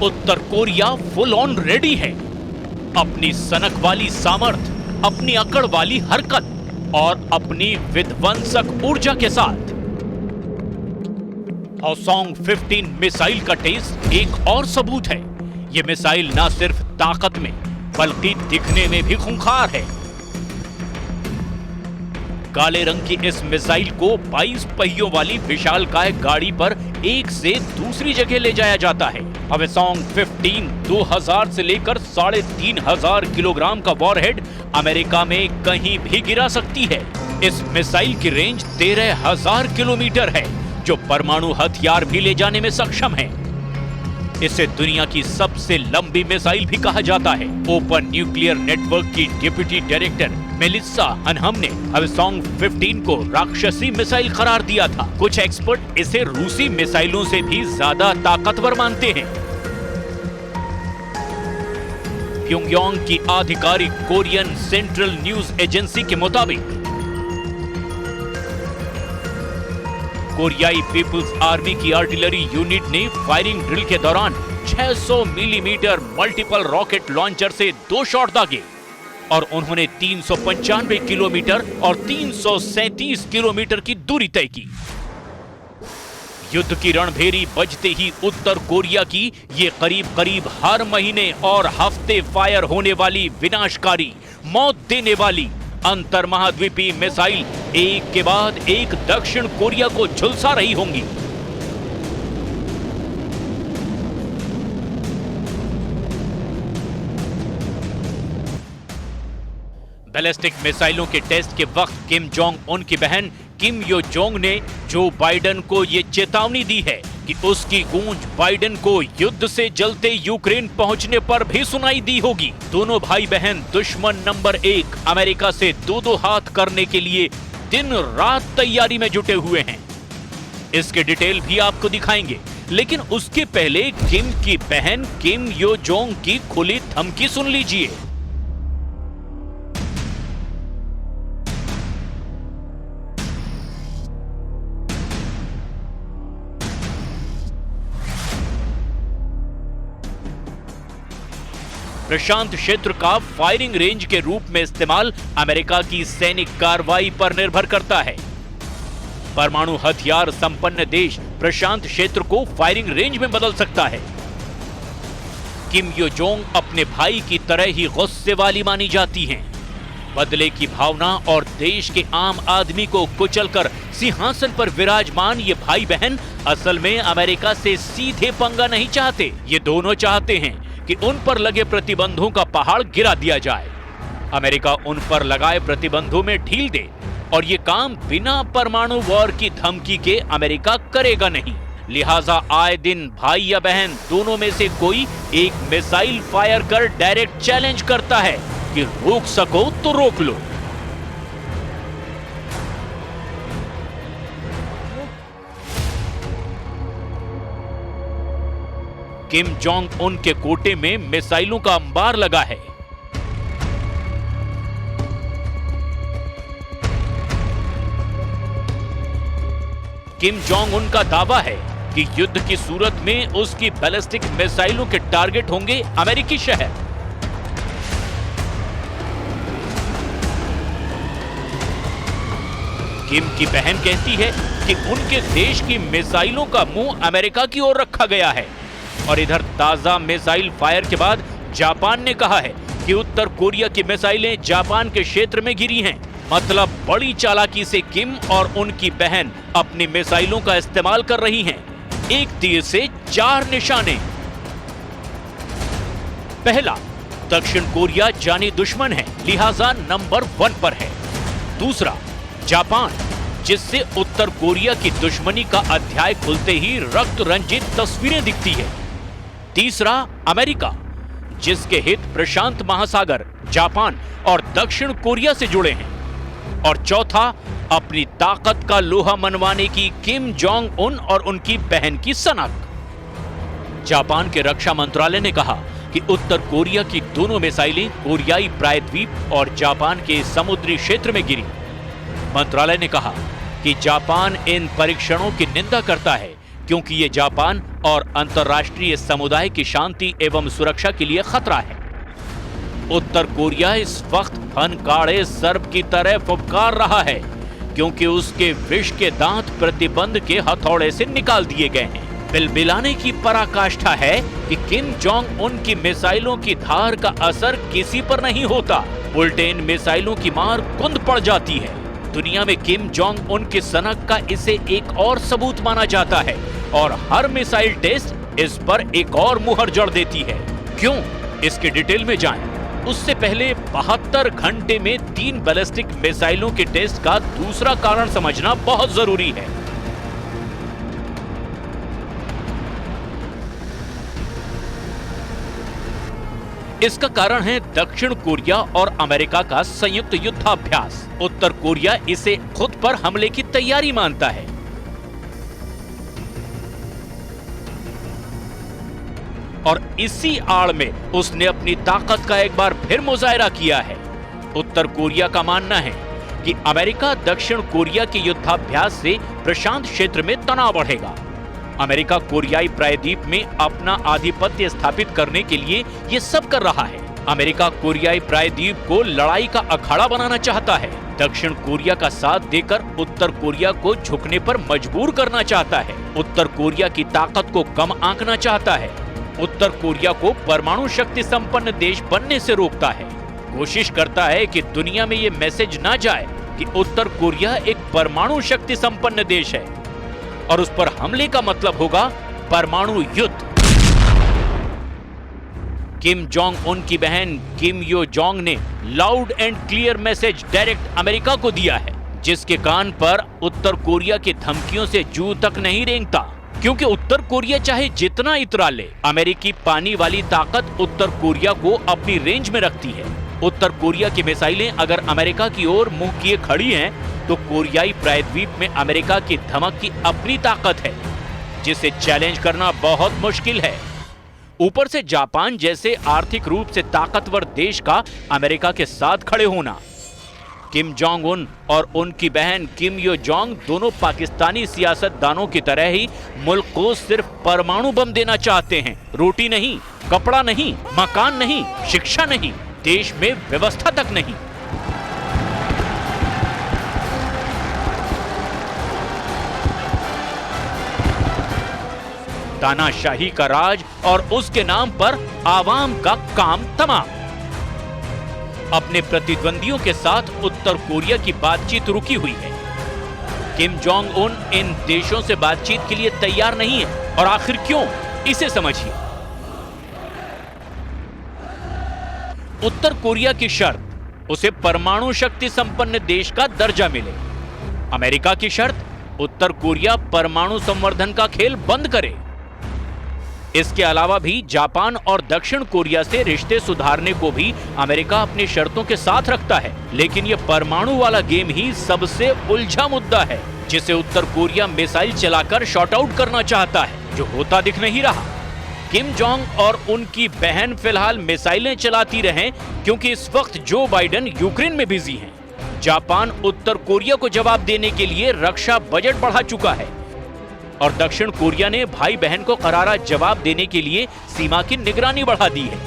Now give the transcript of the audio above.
Uttar Korea full on ready है, अपनी सनक वाली सामर्थ, अपनी अकड़ वाली हरकत और अपनी विध्वंसक ऊर्जा के साथ। हवसॉन्ग 15 मिसाइल का टेस्ट एक और सबूत है। यह मिसाइल न सिर्फ ताकत में बल्कि दिखने में भी खूंखार है। काले रंग की इस मिसाइल को 22 पहियों वाली विशालकाय गाड़ी पर एक से दूसरी जगह ले जाया जाता है। हवसॉन्ग 15 2000 से लेकर 3500 किलोग्राम का वॉरहेड अमेरिका में कहीं भी गिरा सकती है। इस मिसाइल की रेंज 13,000 किलोमीटर है, जो परमाणु हथियार भी ले जाने में सक्षम है। इसे दुनिया की सबसे लंबी मिसाइल भी कहा जाता है। ओपन न्यूक्लियर नेटवर्क की डिप्टी डायरेक्टर मेलिसा हनहम ने हवसॉन्ग 15 को राक्षसी मिसाइल करार दिया था। कुछ एक्सपर्ट इसे रूसी मिसाइलों से भी ज्यादा ताकतवर मानते हैं। प्योंगयांग की आधिकारिक कोरियन सेंट्रल न्यूज एजेंसी के मुताबिक कोरियाई पीपुल्स आर्मी की आर्टिलरी यूनिट ने फायरिंग ड्रिल के दौरान 600 मिलीमीटर मल्टीपल रॉकेट लॉन्चर से 2 शॉट दागे और उन्होंने 395 किलोमीटर और 337 किलोमीटर की दूरी तय की। युद्ध की रणभेरी बजते ही उत्तर कोरिया की ये करीब हर महीने और हफ्ते फायर होने वाली विनाशकारी, मौत देने वाली अंतर महाद्वीपीय मिसाइल एक के बाद एक दक्षिण कोरिया को झुलसा रही होंगी। बैलिस्टिक मिसाइलों के टेस्ट के वक्त किम जोंग उन की बहन किम यो जोंग ने जो बाइडेन को ये चेतावनी दी है कि उसकी गूंज बाइडेन को युद्ध से जलते यूक्रेन पहुंचने पर भी सुनाई दी होगी। दोनों भाई बहन दुश्मन नंबर 1 अमेरिका से दो हाथ करने के लिए दिन रात तैयारी में जुटे हुए हैं। इसके डिटेल भी आपको दिखाएंगे, लेकिन उसके पहले किम की बहन किम यो जोंग की खुली धमकी सुन लीजिए। प्रशांत क्षेत्र का फायरिंग रेंज के रूप में इस्तेमाल अमेरिका की सैनिक कार्रवाई पर निर्भर करता है। परमाणु हथियार संपन्न देश प्रशांत क्षेत्र को फायरिंग रेंज में बदल सकता है। किम यो जोंग अपने भाई की तरह ही गुस्से वाली मानी जाती हैं। बदले की भावना और देश के आम आदमी को कुचलकर सिंहासन पर विराजमान ये भाई बहन असल में अमेरिका से सीधे पंगा नहीं चाहते। ये दोनों चाहते हैं कि उन पर लगे प्रतिबंधों का पहाड़ गिरा दिया जाए। अमेरिका उन पर लगाए प्रतिबंधों में ढील दे और ये काम बिना परमाणु वॉर की धमकी के अमेरिका करेगा नहीं। लिहाजा आए दिन भाई या बहन दोनों में से कोई एक मिसाइल फायर कर डायरेक्ट चैलेंज करता है कि रोक सको तो रोक लो। किम जोंग उन के कोटे में मिसाइलों का अंबार लगा है। किम जोंग उन का दावा है कि युद्ध की सूरत में उसकी बैलिस्टिक मिसाइलों के टारगेट होंगे अमेरिकी शहर। किम की बहन कहती है कि उनके देश की मिसाइलों का मुंह अमेरिका की ओर रखा गया है। और इधर ताजा मिसाइल फायर के बाद जापान ने कहा है कि उत्तर कोरिया की मिसाइलें जापान के क्षेत्र में गिरी हैं। मतलब बड़ी चालाकी से किम और उनकी बहन अपनी मिसाइलों का इस्तेमाल कर रही हैं। एक तीर से 4 निशाने। पहला, दक्षिण कोरिया जानी दुश्मन है, लिहाजा नंबर 1 पर है। दूसरा, जापान, जिससे उत्तर कोरिया की दुश्मनी का अध्याय खुलते ही रक्त रंजित तस्वीरें दिखती है। तीसरा, अमेरिका, जिसके हित प्रशांत महासागर, जापान और दक्षिण कोरिया से जुड़े हैं। और चौथा, अपनी ताकत का लोहा मनवाने की किम जोंग उन और उनकी बहन की सनक। जापान के रक्षा मंत्रालय ने कहा कि उत्तर कोरिया की दोनों मिसाइलें कोरियाई प्रायद्वीप और जापान के समुद्री क्षेत्र में गिरी। मंत्रालय ने कहा कि जापान इन परीक्षणों की निंदा करता है क्योंकि ये जापान और अंतर्राष्ट्रीय समुदाय की शांति एवं सुरक्षा के लिए खतरा है। उत्तर कोरिया इस वक्त फनकाड़े सर्प की तरह फुफकार रहा है, क्योंकि उसके विष के दांत प्रतिबंध के हथौड़े से निकाल दिए गए हैं। बिलबिलाने की पराकाष्ठा है कि किम जोंग उन की मिसाइलों की धार का असर किसी पर नहीं होता, उल्टे इन मिसाइलों की मार कुंद पड़ जाती है। दुनिया में किम जोंग उन की सनक का इसे एक और सबूत माना जाता है और हर मिसाइल टेस्ट इस पर एक और मुहर जड़ देती है। क्यों? इसके डिटेल में जाएं। उससे पहले 72 घंटे में 3 बैलिस्टिक मिसाइलों के टेस्ट का दूसरा कारण समझना बहुत जरूरी है। इसका कारण है दक्षिण कोरिया और अमेरिका का संयुक्त युद्धाभ्यास। उत्तर कोरिया इसे खुद पर हमले की तैयारी मानता है। और इसी आड़ में उसने अपनी ताकत का एक बार फिर मुजाहरा किया है। उत्तर कोरिया का मानना है कि अमेरिका दक्षिण कोरिया के युद्धाभ्यास से प्रशांत क्षेत्र में तनाव बढ़ेगा। अमेरिका कोरियाई प्रायद्वीप में अपना आधिपत्य स्थापित करने के लिए ये सब कर रहा है। अमेरिका कोरियाई प्रायद्वीप को लड़ाई का अखाड़ा बनाना चाहता है। दक्षिण कोरिया का साथ देकर उत्तर कोरिया को झुकने पर मजबूर करना चाहता है। उत्तर कोरिया की ताकत को कम आंकना चाहता है। उत्तर कोरिया को परमाणु शक्ति संपन्न देश बनने से रोकता है। कोशिश करता है कि दुनिया में ये मैसेज ना जाए कि उत्तर कोरिया एक परमाणु शक्ति संपन्न देश है और उस पर हमले का मतलब होगा परमाणु युद्ध। किम जोंग उन की बहन किम यो जोंग ने loud and clear message direct America को दिया है, जिसके कान पर उत्तर कोरिया की धमकियों से जू तक नहीं रेंगता। क्योंकि उत्तर कोरिया चाहे जितना इतरा ले, अमेरिकी पानी वाली ताकत उत्तर कोरिया को अपनी रेंज में रखती है। उत्तर कोरिया की मिसाइलें अगर अमेरिका की ओर मुंह किए खड़ी हैं, तो कोरियाई प्रायद्वीप में अमेरिका की धमक की अपनी ताकत है, जिसे चैलेंज करना बहुत मुश्किल है। ऊपर से जापान जैसे आर्थिक रूप से ताकतवर देश का अमेरिका के साथ खड़े होना। किम जोंग उन और उनकी बहन किम यो जोंग दोनों पाकिस्तानी सियासतदानों की तरह ही मुल्क को सिर्फ परमाणु बम देना चाहते हैं। रोटी नहीं, कपड़ा नहीं, मकान नहीं, शिक्षा नहीं, देश में व्यवस्था तक नहीं। तानाशाही का राज और उसके नाम पर आवाम का काम तमाम। अपने प्रतिद्वंदियों के साथ उत्तर कोरिया की बातचीत रुकी हुई है। किम जोंग उन इन देशों से बातचीत के लिए तैयार नहीं है, और आखिर क्यों, इसे समझिए। उत्तर कोरिया की शर्त, उसे परमाणु शक्ति संपन्न देश का दर्जा मिले। अमेरिका की शर्त, उत्तर कोरिया परमाणु संवर्धन का खेल बंद करे। इसके अलावा भी जापान और दक्षिण कोरिया से रिश्ते सुधारने को भी अमेरिका अपनी शर्तों के साथ रखता है। लेकिन यह परमाणु वाला गेम ही सबसे उलझा मुद्दा है, जिसे उत्तर कोरिया मिसाइल चलाकर शॉट आउट करना चाहता है, जो होता दिख नहीं रहा। किम जोंग और उनकी बहन फिलहाल मिसाइलें चलाती रहें, क्योंकि इस वक्त जो बाइडेन यूक्रेन में बिजी हैं। जापान उत्तर कोरिया को जवाब देने के लिए रक्षा बजट बढ़ा चुका है, और दक्षिण कोरिया ने भाई बहन को करारा जवाब देने के लिए सीमा की निगरानी बढ़ा दी है।